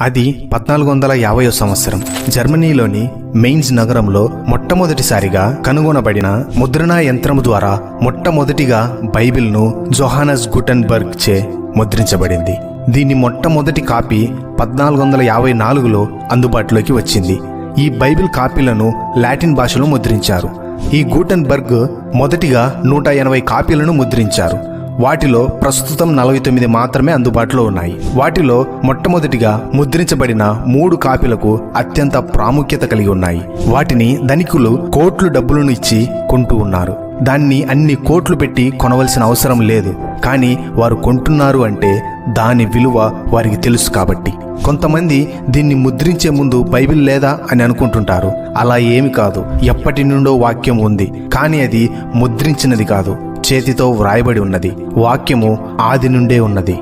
అది 1450వ సంవత్సరం జర్మనీలోని మెయిన్స్ నగరంలో మొట్టమొదటిసారిగా కనుగొనబడిన ముద్రణా యంత్రము ద్వారా మొట్టమొదటిగా బైబిల్ను జోహానస్ గుటెన్బర్గ్ చే ముద్రించబడింది. దీని మొట్టమొదటి కాపీ 1454లో అందుబాటులోకి వచ్చింది. ఈ బైబిల్ కాపీలను లాటిన్ భాషలో ముద్రించారు. ఈ గుటెన్బర్గ్ మొదటిగా 180 కాపీలను ముద్రించారు. వాటిలో ప్రస్తుతం 49 మాత్రమే అందుబాటులో ఉన్నాయి. వాటిలో మొట్టమొదటిగా ముద్రించబడిన 3 కాపీలకు అత్యంత ప్రాముఖ్యత కలిగి ఉన్నాయి. వాటిని ధనికులు కోట్లు డబ్బులను ఇచ్చి కొంటూ ఉన్నారు. దాన్ని అన్ని కోట్లు పెట్టి కొనవలసిన అవసరం లేదు, కానీ వారు కొంటున్నారు అంటే దాని విలువ వారికి తెలుసు కాబట్టి. కొంతమంది దీన్ని ముద్రించే ముందు బైబిల్ లేదా అని అనుకుంటుంటారు. అలా ఏమి కాదు. ఎప్పటి నుండో వాక్యం ఉంది, కానీ అది ముద్రించినది కాదు, చేతితో వ్రాయబడి ఉన్నది. వాక్యము ఆది నుండే ఉన్నది.